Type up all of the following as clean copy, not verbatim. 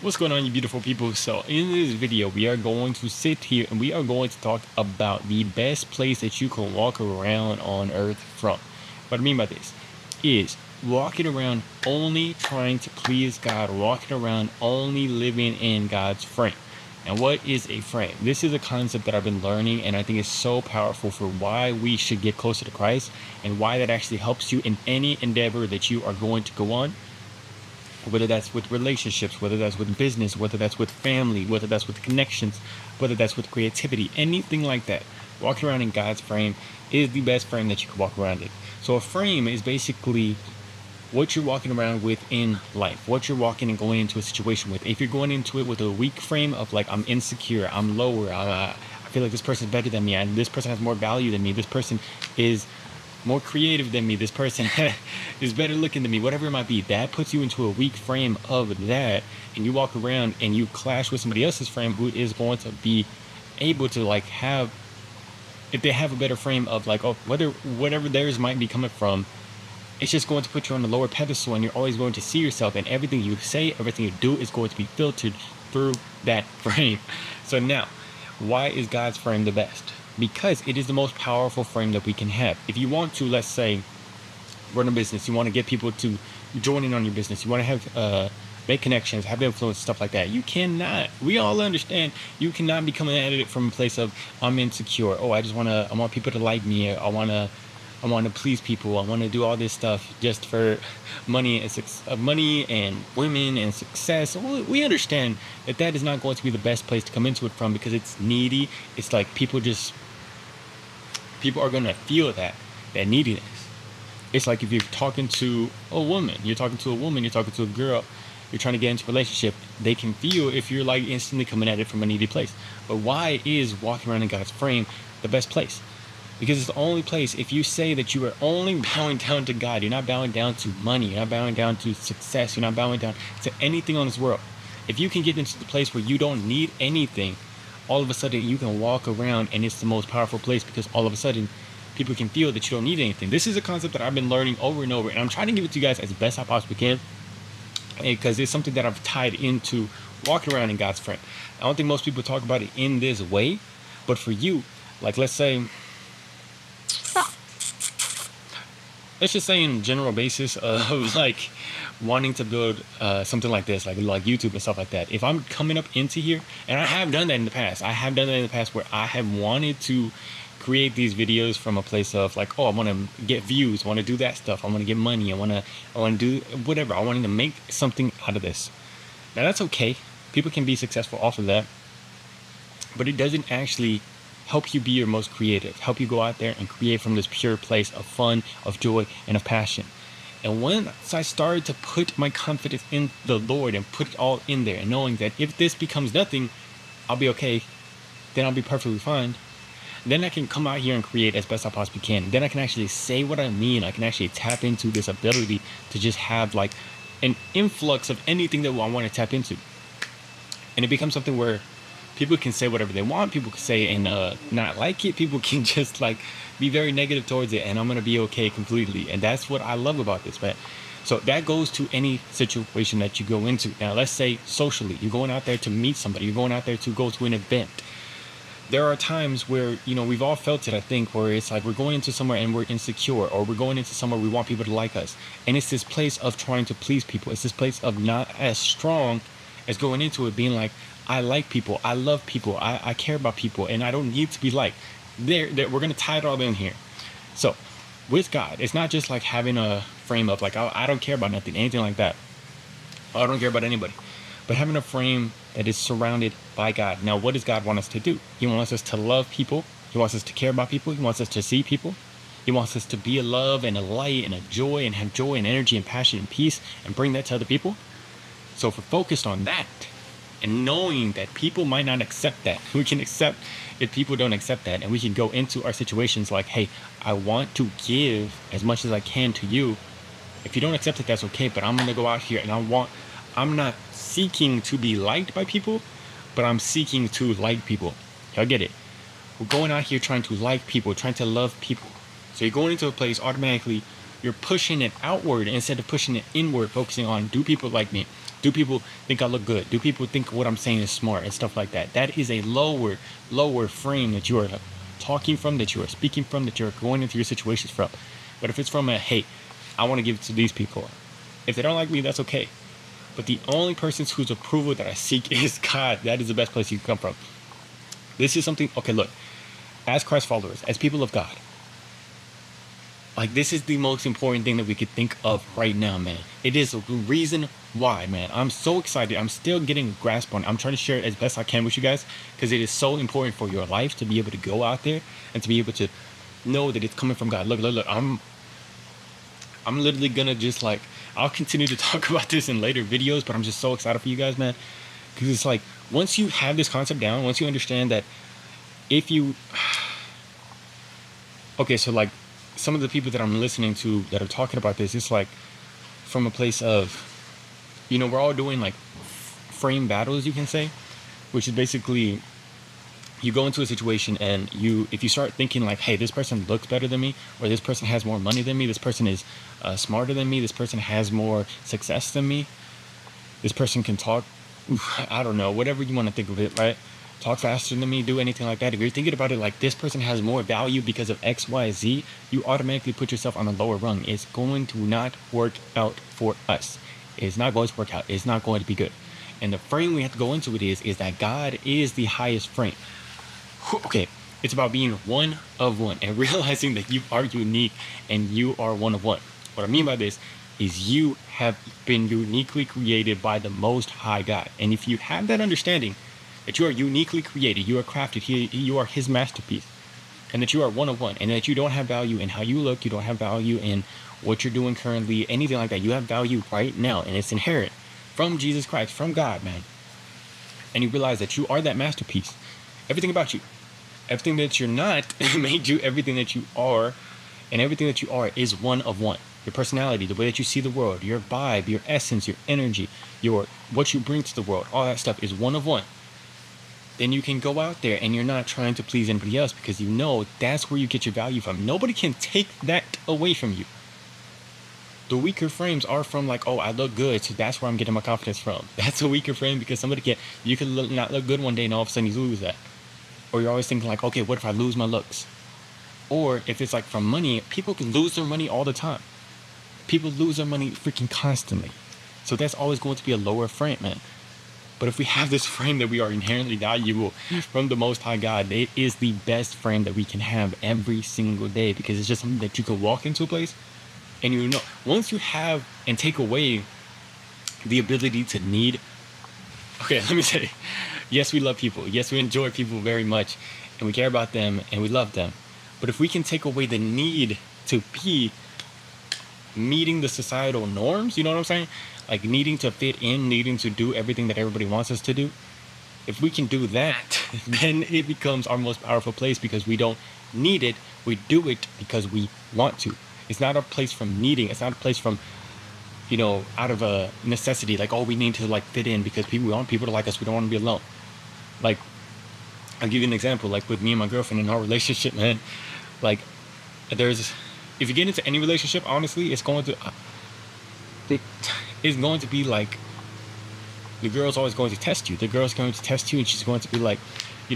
What's going on, you beautiful people? So in this video, we are going to sit here and we are going to talk about the best place that you can walk around on earth from. What I mean by this is walking around only trying to please God, walking around only living in God's frame. And what is a frame? This is a concept that I've been learning, and I think it's so powerful for why we should get closer to Christ and why that actually helps you in any endeavor that you are going to go on. Whether that's with relationships, whether that's with business, whether that's with family, whether that's with connections, whether that's with creativity, anything like that. Walking around in God's frame is the best frame that you can walk around in. So a frame is basically what you're walking around with in life, what you're walking and going into a situation with. If you're going into it with a weak frame of like, I'm insecure, I'm lower, I feel like this person's better than me, and this person has more value than me, this person is more creative than me, this person is better looking than me, whatever it might be, that puts you into a weak frame of that, and you walk around and you clash with somebody else's frame who is going to be able to like have, if they have a better frame of like, oh, whatever theirs might be coming from, it's just going to put you on the lower pedestal, and you're always going to see yourself, and everything you say, everything you do is going to be filtered through that frame. So now, why is God's frame the best? Because it is the most powerful frame that we can have. If you want to, let's say, run a business, you want to get people to join in on your business, you want to have make connections, have influence, stuff like that. You cannot, we all understand, you cannot be coming at it from a place of, I'm insecure, oh, I want people to like me, I want to please people, I want to do all this stuff just for money and women and success. We understand that that is not going to be the best place to come into it from, because it's needy. It's like people are going to feel that neediness. It's like if you're talking to a woman, you're talking to a girl, you're trying to get into a relationship, they can feel if you're like instantly coming at it from a needy place. But why is walking around in God's frame the best place? Because it's the only place, if you say that you are only bowing down to God, you're not bowing down to money, you're not bowing down to success, you're not bowing down to anything on this world. If you can get into the place where you don't need anything, all of a sudden you can walk around and it's the most powerful place, because all of a sudden people can feel that you don't need anything. This is a concept that I've been learning over and over, and I'm trying to give it to you guys as best I possibly can, because it's something that I've tied into walking around in God's frame. I don't think most people talk about it in this way, but for you, like let's just say in general basis of like wanting to build something like this, like YouTube and stuff like that. If I'm coming up into here, and I have done that in the past, where I have wanted to create these videos from a place of like, oh, I want to get views, I want to do that stuff, I want to get money, I want to do whatever, I wanted to make something out of this. Now that's okay. People can be successful off of that, but it doesn't actually help you be your most creative, help you go out there and create from this pure place of fun, of joy, and of passion. And once I started to put my confidence in the Lord and put it all in there, and knowing that if this becomes nothing, I'll be okay, then I'll be perfectly fine, then I can come out here and create as best I possibly can. Then I can actually say what I mean. I can actually tap into this ability to just have like an influx of anything that I want to tap into. And it becomes something where people can say whatever they want, people can say and not like it, people can just like be very negative towards it, and I'm gonna be okay completely. And that's what I love about this, man. So that goes to any situation that you go into. Now let's say socially, you're going out there to meet somebody, you're going out there to go to an event. There are times where, you know, we've all felt it, I think, where it's like we're going into somewhere and we're insecure, or we're going into somewhere we want people to like us, and it's this place of trying to please people. It's this place of not as strong as going into it being like, I like people, I love people, I care about people, and I don't need to be liked. We're going to tie it all in here. So with God, it's not just like having a frame of like, I don't care about nothing, anything like that. I don't care about anybody. But having a frame that is surrounded by God. Now, what does God want us to do? He wants us to love people. He wants us to care about people. He wants us to see people. He wants us to be a love and a light and a joy, and have joy and energy and passion and peace, and bring that to other people. So if we're focused on that, and knowing that people might not accept that, we can accept if people don't accept that, and we can go into our situations like, hey, I want to give as much as I can to you. If you don't accept it, that's okay, but I'm going to go out here and I'm not seeking to be liked by people, but I'm seeking to like people. Y'all get it? We're going out here trying to like people, trying to love people. So you're going into a place, automatically you're pushing it outward instead of pushing it inward, focusing on, do people like me? Do people think I look good? Do people think what I'm saying is smart and stuff like that? That is a lower frame that you are talking from, that you are speaking from, that you're going into your situations from. But if it's from a, hey, I want to give it to these people. If they don't like me, that's okay. But the only person whose approval that I seek is God. That is the best place you can come from. This is something, okay, look, as Christ followers, as people of God, like, this is the most important thing that we could think of right now, man. It is the reason why, man. I'm so excited. I'm still getting a grasp on it. I'm trying to share it as best I can with you guys, because it is so important for your life to be able to go out there and to be able to know that it's coming from God. Look, I'm literally gonna just, like, I'll continue to talk about this in later videos, but I'm just so excited for you guys, man. Because it's like, once you have this concept down, once you understand that if you... Okay, so, like, some of the people that I'm listening to that are talking about this, it's like from a place of, we're all doing, like, frame battles, you can say, which is basically, you go into a situation and if you start thinking like, hey, this person looks better than me, or this person has more money than me, this person is smarter than me, this person has more success than me, this person can talk, I don't know, whatever you want to think of it, right? Talk faster than me, do anything like that. If you're thinking about it like this person has more value because of X, Y, Z, you automatically put yourself on a lower rung. It's going to not work out for us. It's not going to work out. It's not going to be good. And the frame we have to go into it is that God is the highest frame. Okay, it's about being one of one and realizing that you are unique and you are one of one. What I mean by this is you have been uniquely created by the Most High God. And if you have that understanding, that you are uniquely created, you are crafted, you are His masterpiece, and that you are one of one, and that you don't have value in how you look, you don't have value in what you're doing currently, anything like that. You have value right now, and it's inherent from Jesus Christ, from God, man. And you realize that you are that masterpiece. Everything about you, everything that you're not made you everything that you are, and everything that you are is one of one. Your personality, the way that you see the world, your vibe, your essence, your energy, what you bring to the world, all that stuff is one of one. Then you can go out there and you're not trying to please anybody else, because you know that's where you get your value from. Nobody can take that away from you. The weaker frames are from like, oh, I look good, so that's where I'm getting my confidence from. That's a weaker frame, because you can not look good one day and all of a sudden you lose that. Or you're always thinking like, okay, what if I lose my looks? Or if it's like from money, people can lose their money all the time. People lose their money freaking constantly. So that's always going to be a lower frame, man. But if we have this frame that we are inherently valuable from the Most High God, it is the best frame that we can have every single day, because it's just something that you could walk into a place and once you have and take away the ability to need. Okay, let me say, yes, we love people. Yes, we enjoy people very much, and we care about them and we love them. But if we can take away the need to be meeting the societal norms, you know what I'm saying? Like needing to fit in, needing to do everything that everybody wants us to do. If we can do that, then it becomes our most powerful place, because we don't need it. We do it because we want to. It's not a place from needing. It's not a place from, out of a necessity. Like, oh, we need to like fit in because we want people to like us. We don't want to be alone. Like, I'll give you an example. Like with me and my girlfriend in our relationship, man. Like, if you get into any relationship, honestly, it's going to be like, the girl's always going to test you. The girl's going to test you, and she's going to be like,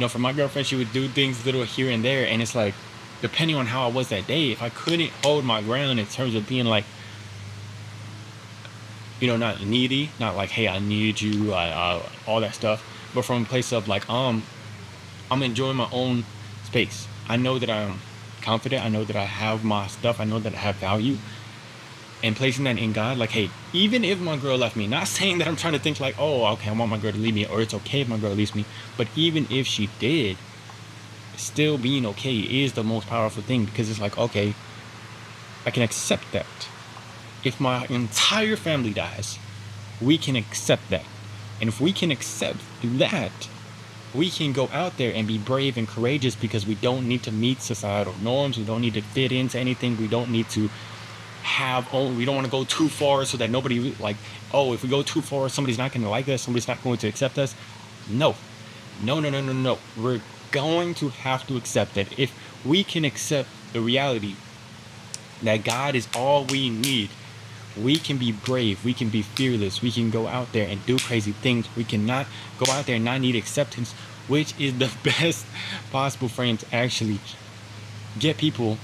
for my girlfriend, she would do things little here and there, and it's like, depending on how I was that day, if I couldn't hold my ground in terms of being like, not needy, not like, hey, I need you, all that stuff, but from a place of like, I'm enjoying my own space. I know that I'm confident. I know that I have my stuff. I know that I have value. And placing that in God, like, hey, even if my girl left me, not saying that I'm trying to think like, oh, okay, I want my girl to leave me, or it's okay if my girl leaves me, but even if she did, still being okay is the most powerful thing, because it's like, okay, I can accept that. If my entire family dies, we can accept that. And if we can accept that, we can go out there and be brave and courageous, because we don't need to meet societal norms. We don't need to fit into anything. We don't need to we don't want to go too far so that nobody, like, oh, if we go too far, somebody's not going to like us, somebody's not going to accept us. No. We're going to have to accept that. If we can accept the reality that God is all we need, We can be brave. We can be fearless. We can go out there and do crazy things. We cannot go out there and not need acceptance, which is the best possible frame to actually get people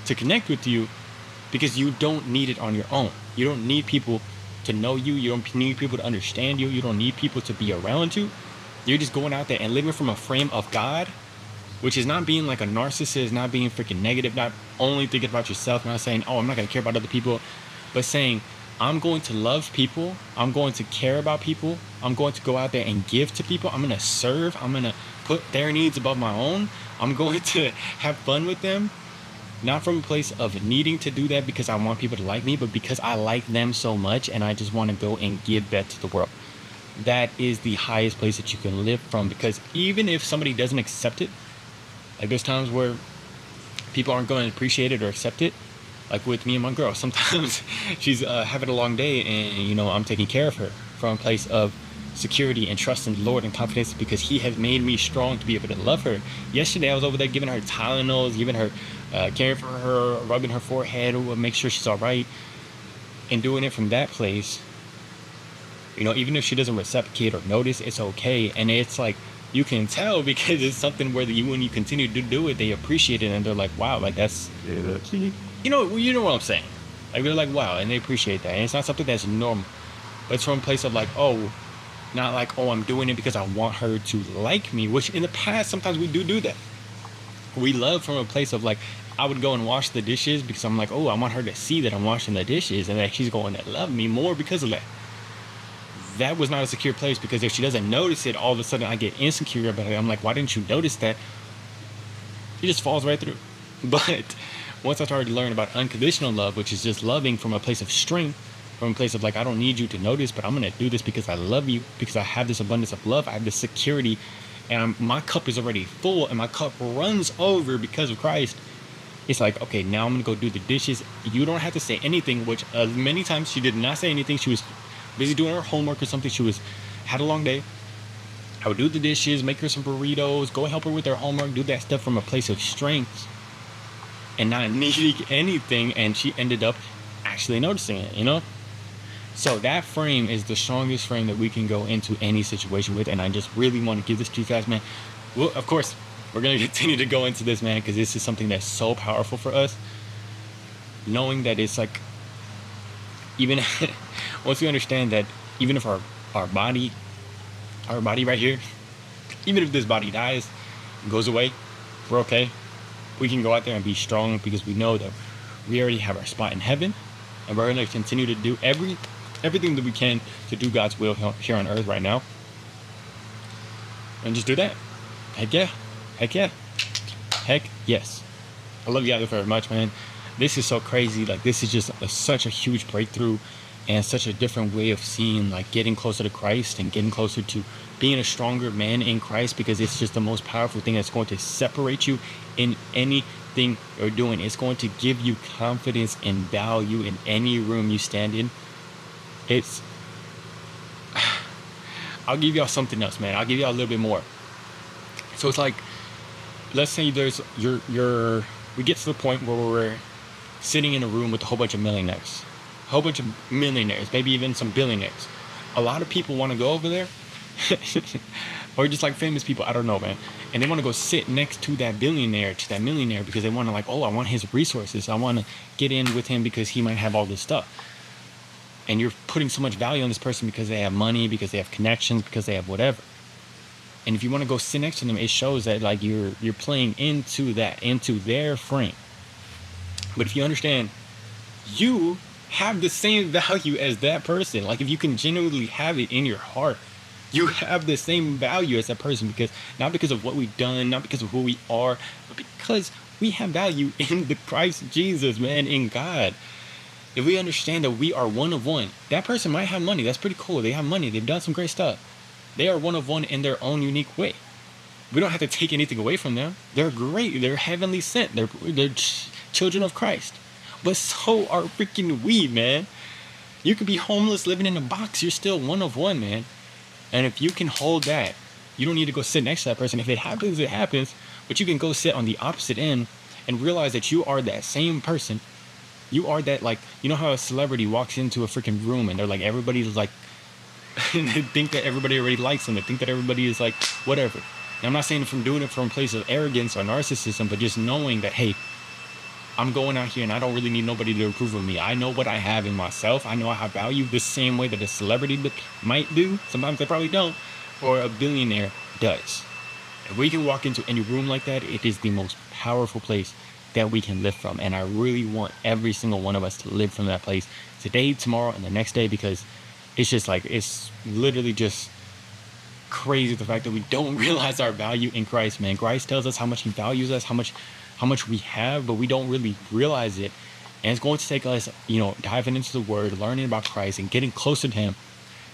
to connect with you, because you don't need it on your own. You don't need people to know you. You don't need people to understand you. You don't need people to be around you. You're just going out there and living from a frame of God, which is not being like a narcissist, not being freaking negative, not only thinking about yourself, not saying, oh, I'm not going to care about other people, but saying, I'm going to love people. I'm going to care about people. I'm going to go out there and give to people. I'm going to serve. I'm going to put their needs above my own. I'm going to have fun with them. Not from a place of needing to do that because I want people to like me, but because I like them so much and I just want to go and give that to the world. That is the highest place that you can live from, because even if somebody doesn't accept it, like there's times where people aren't going to appreciate it or accept it. Like with me and my girl, sometimes she's having a long day and, I'm taking care of her from a place of security and trust in the Lord and confidence, because he has made me strong to be able to love her. Yesterday I was over there giving her Tylenols, giving her caring for her, rubbing her forehead, make sure she's all right, and doing it from that place. Even if she doesn't reciprocate or notice, it's okay. And it's like, you can tell because it's something where when you continue to do it, they appreciate it and they're like, wow, like that's you know what I'm saying. Like they're like, wow, and they appreciate that. And it's not something that's normal, but it's from a place of like, oh, not like, oh, I'm doing it because I want her to like me, which in the past sometimes we do that. We love from a place of like, I would go and wash the dishes because I'm like, oh, I want her to see that I'm washing the dishes and that she's going to love me more because of that. That was not a secure place, because if she doesn't notice it, all of a sudden I get insecure about it. I'm like, why didn't you notice that? It just falls right through. But once I started to learn about unconditional love, which is just loving from a place of strength, from a place of like, I don't need you to notice, but I'm going to do this because I love you, because I have this abundance of love, I have this security, and my cup is already full and my cup runs over because of Christ. It's like, okay, now I'm going to go do the dishes. You don't have to say anything, which many times she did not say anything. She was busy doing her homework or something. She had a long day. I would do the dishes, make her some burritos, go help her with her homework, do that stuff from a place of strength and not needing anything. And she ended up actually noticing it, So that frame is the strongest frame that we can go into any situation with. And I just really want to give this to you guys, man. Well, of course, we're going to continue to go into this, man, because this is something that's so powerful for us. Knowing that it's like, even once we understand that even if our body right here, even if this body dies, goes away, we're okay. We can go out there and be strong because we know that we already have our spot in heaven, and we're going to continue to do everything that we can to do God's will here on earth right now. And just do that. Heck yeah. Heck yeah. Heck yes. I love you guys very much, man. This is so crazy. Like, this is just such a huge breakthrough and such a different way of seeing, like, getting closer to Christ and getting closer to being a stronger man in Christ, because it's just the most powerful thing that's going to separate you in anything you're doing. It's going to give you confidence and value in any room you stand in. I'll give y'all something else, man. I'll give y'all a little bit more. So it's like, let's say we get to the point where we're sitting in a room with a whole bunch of millionaires, maybe even some billionaires. A lot of people want to go over there, or just like famous people, I don't know, man. And they want to go sit next to that billionaire, to that millionaire, because they want to like, oh, I want his resources. I want to get in with him because he might have all this stuff. And you're putting so much value on this person because they have money, because they have connections, because they have whatever. And if you want to go sit next to them, it shows that like you're playing into their frame. But if you understand, you have the same value as that person. Like, if you can genuinely have it in your heart, you have the same value as that person, because not because of what we've done, not because of who we are, but because we have value in the Christ Jesus, man, in God. If we understand that we are one of one, that person might have money. That's pretty cool. They have money. They've done some great stuff. They are one of one in their own unique way. We don't have to take anything away from them. They're great. They're heavenly sent. They're children of Christ. But so are freaking we, man. You could be homeless, living in a box. You're still one of one, man. And if you can hold that, you don't need to go sit next to that person. If it happens, it happens. But you can go sit on the opposite end and realize that you are that same person You are that, like, you know how a celebrity walks into a freaking room and they're like, everybody's like, and they think that everybody already likes them. They think that everybody is like, whatever. And I'm not saying from doing it from a place of arrogance or narcissism, but just knowing that, hey, I'm going out here and I don't really need nobody to approve of me. I know what I have in myself. I know I have value the same way that a celebrity might do. Sometimes they probably don't, or a billionaire does. If we can walk into any room like that, it is the most powerful place that we can live from. And I really want every single one of us to live from that place today, tomorrow, and the next day, because it's just like, it's literally just crazy the fact that we don't realize our value in Christ, man. Christ tells us how much he values us, how much we have, but we don't really realize it. And it's going to take us, diving into the word, learning about Christ and getting closer to him,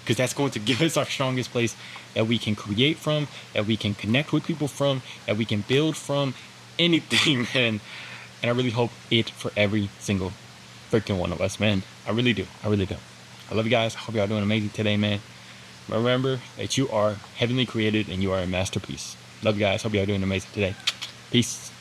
because that's going to give us our strongest place that we can create from, that we can connect with people from, that we can build from, anything, man. And I really hope it for every single freaking one of us, man. I really do. I really do. I love you guys. I hope y'all doing amazing today, man. Remember that you are heavenly created and you are a masterpiece. Love you guys. Hope y'all doing amazing today. Peace.